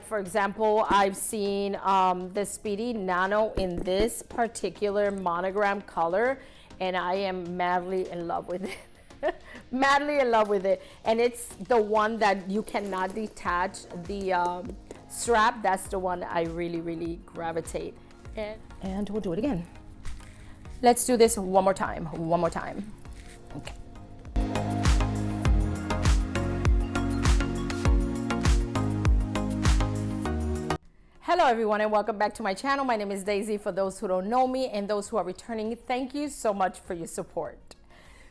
for example, I've seen the Speedy Nano in this particular monogram color, and I am madly in love with it. Madly in love with it. And it's the one that you cannot detach the strap. That's the one I really, really gravitate. And we'll do it again. Let's do this one more time. One more time. Okay. Hello everyone and welcome back to my channel. My name is Daisy. For those who don't know me and those who are returning, thank you so much for your support.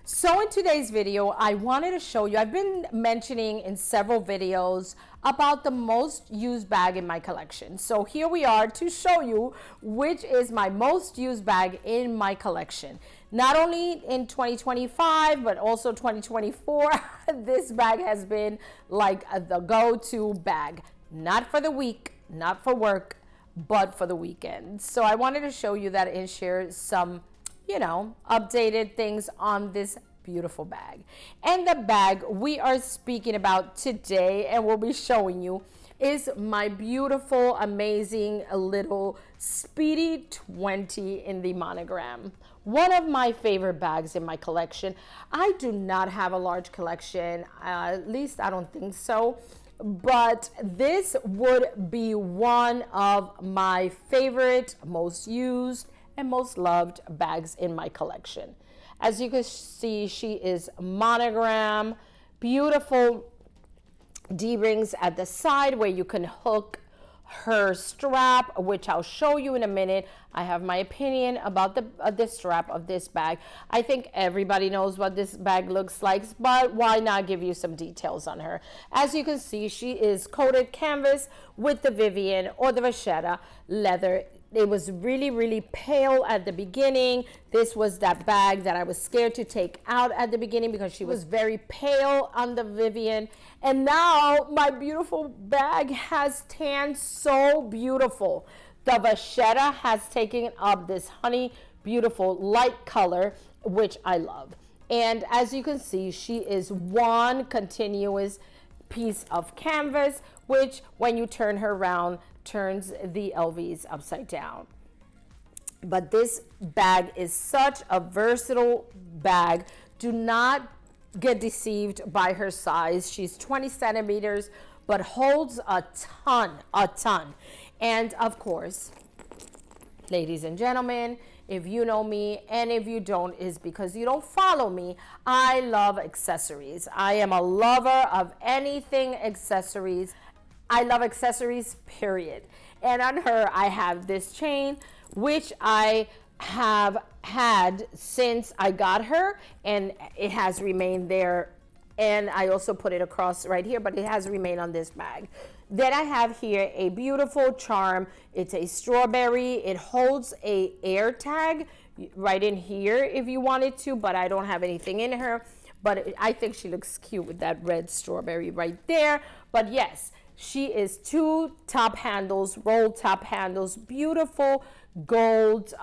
So in today's video, I wanted to show you, I've been mentioning in several videos about the most used bag in my collection. So here we are to show you which is my most used bag in my collection. Not only in 2025, but also 2024. This bag has been like the go-to bag, not for the week, not for work, but for the weekend. So I wanted to show you that and share some, you know, updated things on this beautiful bag. And the bag we are speaking about today and we'll be showing you is my beautiful, amazing little Speedy 20 in the monogram. One of my favorite bags in my collection. I do not have a large collection, at least I don't think so. But this would be one of my favorite, most used, and most loved bags in my collection. As you can see, she is monogram, beautiful D-rings at the side where you can hook her strap, which I'll show you in a minute. I have my opinion about the strap of this bag. I think everybody knows what this bag looks like, but why not give you some details on her? As you can see, she is coated canvas with the Vivian or the vachetta leather. It was really, really pale at the beginning. This was that bag that I was scared to take out at the beginning because she was very pale on the Vivian. And now my beautiful bag has tanned so beautiful. The vachetta has taken up this honey beautiful light color, which I love. And as you can see, she is one continuous piece of canvas, which when you turn her around, turns the LVs upside down. But this bag is such a versatile bag. Do not get deceived by her size. She's 20 centimeters, but holds a ton. And of course, ladies and gentlemen, if you know me, and if you don't, is because you don't follow me. I love accessories. I am a lover of anything accessories. I love accessories, period. And on her, I have this chain, which I have had since I got her, and it has remained there. And I also put it across right here, but it has remained on this bag. Then I have here a beautiful charm. It's a strawberry. It holds a air tag right in here if you wanted to, but I don't have anything in her. But I think she looks cute with that red strawberry right there. But yes, she is two top handles, rolled top handles, beautiful gold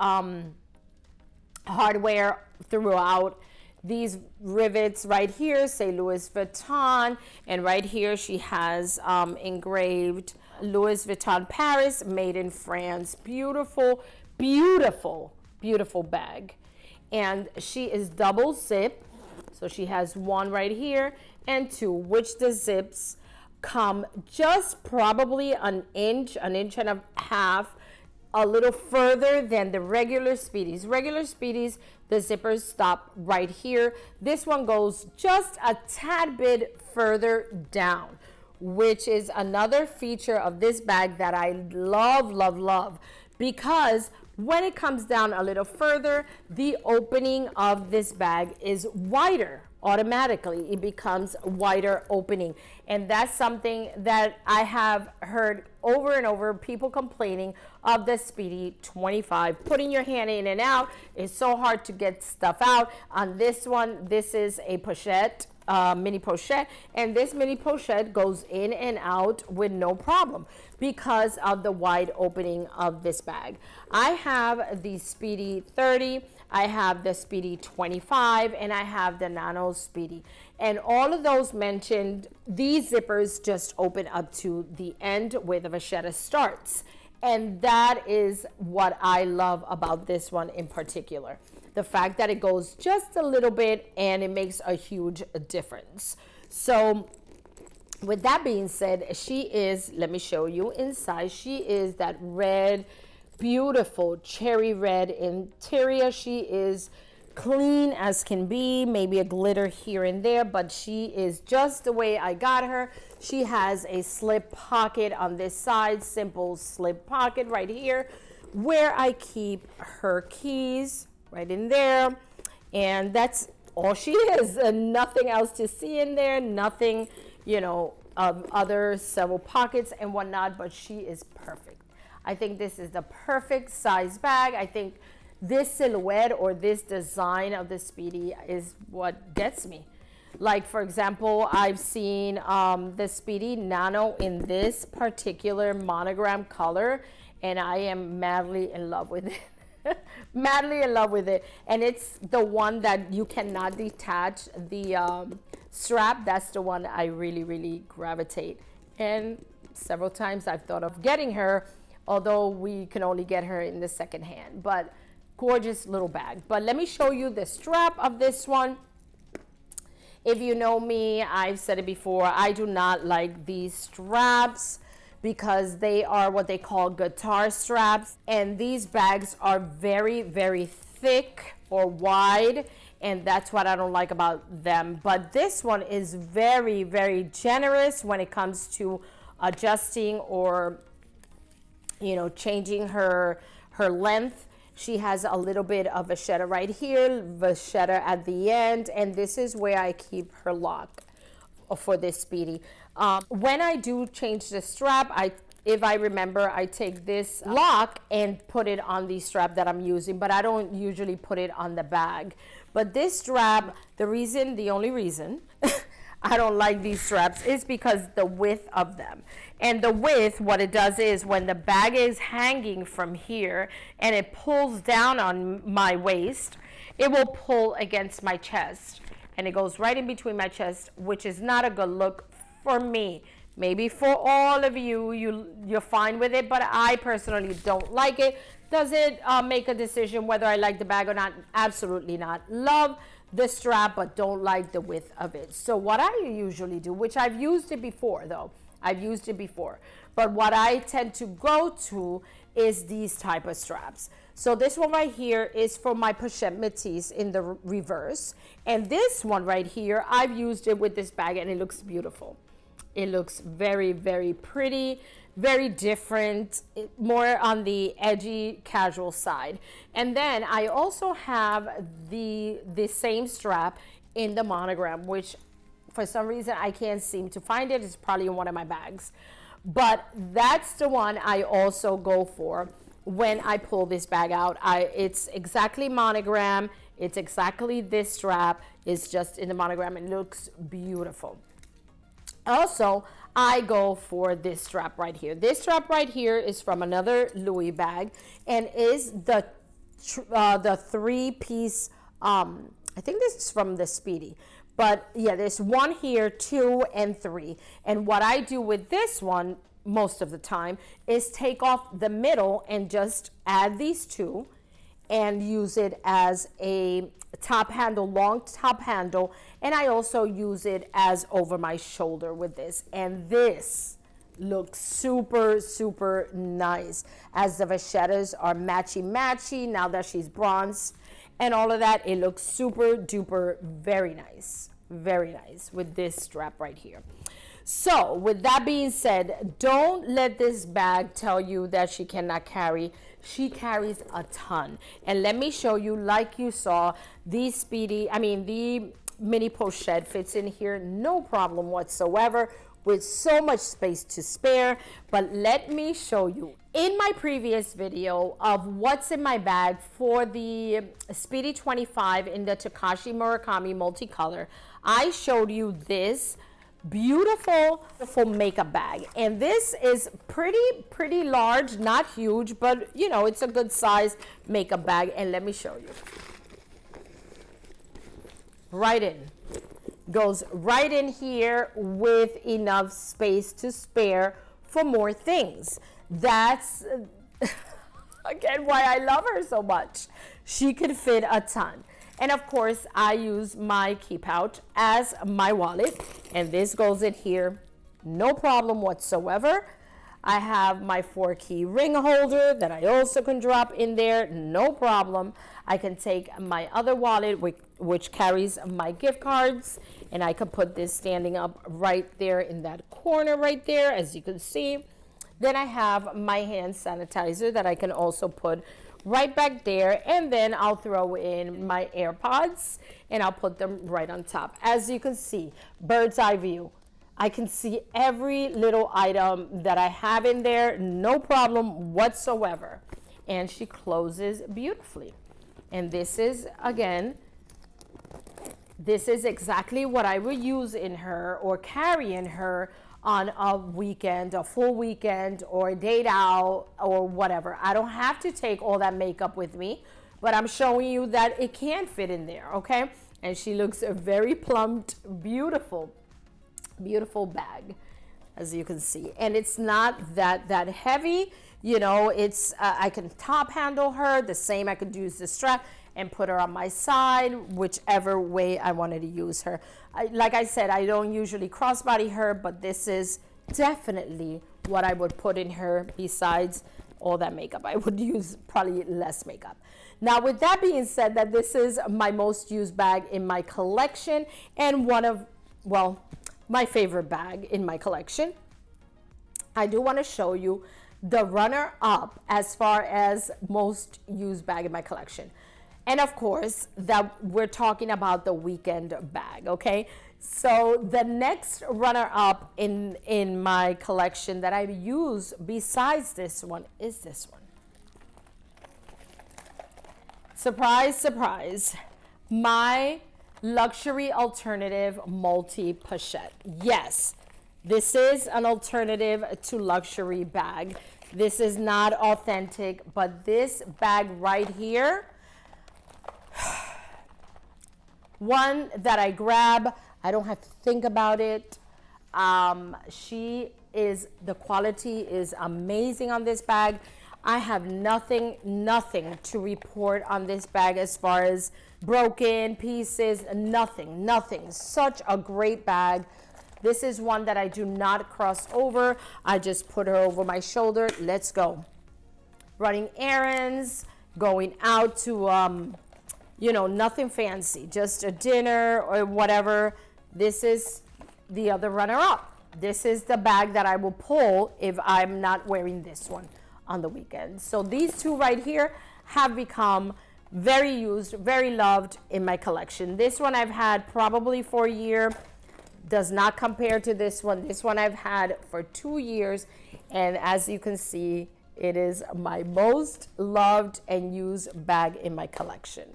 hardware throughout. These rivets right here say Louis Vuitton, and right here she has engraved Louis Vuitton Paris, made in France. Beautiful, beautiful, beautiful bag. And she is double zip, so she has one right here and two, which the zips come just probably an inch and a half, a little further than the regular Speedies. Regular Speedies, the zippers stop right here. This one goes just a tad bit further down, which is another feature of this bag that I love, love, love, because when it comes down a little further, the opening of this bag is wider. Automatically it becomes wider opening, and that's something that I have heard over and over, people complaining of the Speedy 25. Putting your hand in and out is so hard to get stuff out. On this one, this is a pochette, mini pochette, and this mini pochette goes in and out with no problem because of the wide opening of this bag. I have the Speedy 30, I have the Speedy 25, and I have the Nano Speedy, and all of those mentioned, these zippers just open up to the end where the vachetta starts, and that is what I love about this one in particular. The fact that it goes just a little bit and it makes a huge difference. So with that being said, she is, let me show you inside, she is that red, beautiful cherry red interior. She is clean as can be, maybe a glitter here and there, but she is just the way I got her. She has a slip pocket on this side, simple slip pocket right here, where I keep her keys right in there, and that's all she is, nothing else to see in there, nothing, you know, other several pockets and whatnot, but she is perfect. I think this is the perfect size bag. I think this silhouette or this design of the Speedy is what gets me. Like, for example, I've seen the Speedy Nano in this particular monogram color, and I am madly in love with it. Madly in love with it, and it's the one that you cannot detach the strap. That's the one I really gravitate, and several times I've thought of getting her, although we can only get her in the second hand. But gorgeous little bag. But let me show you the strap of this one. If you know me, I've said it before, I do not like these straps because they are what they call guitar straps, and these bags are very thick or wide, and that's what I don't like about them. But this one is very generous when it comes to adjusting or, you know, changing her length. She has a little bit of vachetta right here, vachetta at the end, and this is where I keep her lock for this Speedy. When I do change the strap, if I remember, I take this lock and put it on the strap that I'm using, but I don't usually put it on the bag. But this strap, the only reason I don't like these straps is because the width of them. And the width, what it does is when the bag is hanging from here and it pulls down on my waist, it will pull against my chest. And it goes right in between my chest, which is not a good look for me. Maybe for all of you, you're fine with it, but I personally don't like it. Does it make a decision whether I like the bag or not? Absolutely not. Love the strap, but don't like the width of it. So what I usually do, which I've used it before though, but what I tend to go to is these type of straps. So this one right here is for my pochette métis in the reverse. And this one right here, I've used it with this bag and it looks beautiful. It looks very pretty, very different, more on the edgy casual side. And then I also have the same strap in the monogram, which for some reason I can't seem to find it. It's probably in one of my bags. But that's the one I also go for when I pull this bag out. It's exactly monogram. It's exactly this strap. It's just in the monogram. It looks beautiful. Also, I go for this strap right here. This strap right here is from another Louis bag and is the three-piece, I think this is from the Speedy. But yeah, there's one here, 2 and 3. And what I do with this one most of the time is take off the middle and just add these two and use it as a top handle, long top handle. And I also use it as over my shoulder with this. And this looks super nice as the vachettas are matchy now that she's bronze and all of that. It looks super duper very nice with this strap right here. So with that being said, don't let this bag tell you that she cannot carry. She carries a ton. And let me show you, like you saw, the mini pochette fits in here, no problem whatsoever. with so much space to spare. But let me show you. In my previous video of what's in my bag for the Speedy 25 in the Takashi Murakami multicolor, I showed you this beautiful makeup bag, and this is pretty large, not huge, but you know, it's a good size makeup bag. And let me show you. Right in. Goes right in here with enough space to spare for more things. That's again why I love her so much. She could fit a ton. And of course, I use my key pouch as my wallet, and this goes in here, no problem whatsoever. I have my 4-key ring holder that I also can drop in there, no problem. I can take my other wallet, which carries my gift cards, and I can put this standing up right there in that corner right there, as you can see. Then I have my hand sanitizer that I can also put right back there, and then I'll throw in my AirPods and I'll put them right on top. As you can see, bird's eye view. I can see every little item that I have in there, no problem whatsoever. And she closes beautifully. And this is, again, this is exactly what I would use in her or carry in her on a weekend, a full weekend, or a date out, or whatever. I don't have to take all that makeup with me, but I'm showing you that it can fit in there, okay? And she looks very plumped, beautiful, beautiful bag, as you can see. And it's not that heavy, you know, it's, I can top handle her, the same I could use the strap and put her on my side, whichever way I wanted to use her. Like I said, I don't usually crossbody her, but this is definitely what I would put in her besides all that makeup. I would use probably less makeup. Now, with that being said, that this is my most used bag in my collection and one of, well, my favorite bag in my collection. I do want to show you the runner-up as far as most used bag in my collection. And of course, that we're talking about the weekend bag, okay? So the next runner-up in my collection that I use besides this one is this one. Surprise, surprise. My luxury alternative multi pochette. Yes, this is an alternative to luxury bag. This is not authentic, but this bag right here, one that I grab, I don't have to think about it. The quality is amazing on this bag. I have nothing to report on this bag as far as broken pieces, nothing. Such a great bag. This is one that I do not cross over. I just put her over my shoulder. Let's go. Running errands, going out to, you know, nothing fancy, just a dinner or whatever. This is the other runner-up. This is the bag that I will pull if I'm not wearing this one on the weekend. So these two right here have become very used, very loved in my collection. This one I've had probably for a year. Does not compare to this one. This one I've had for 2 years, and as you can see, it is my most loved and used bag in my collection.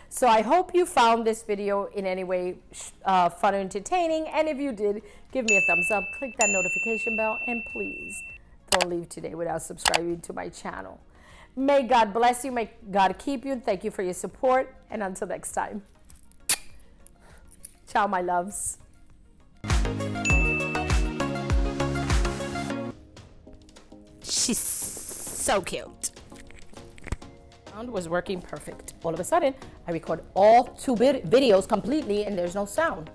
So I hope you found this video in any way fun and entertaining, and if you did, give me a thumbs up, click that notification bell, and please don't leave today without subscribing to my channel. May God bless you, may God keep you, and thank you for your support, and until next time. Ciao, my loves. She's so cute. Sound was working perfect. All of a sudden, I record all 2 videos completely and there's no sound.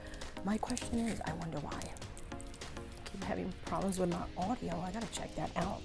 My question is, I wonder why. I keep having problems with my audio. I gotta check that out.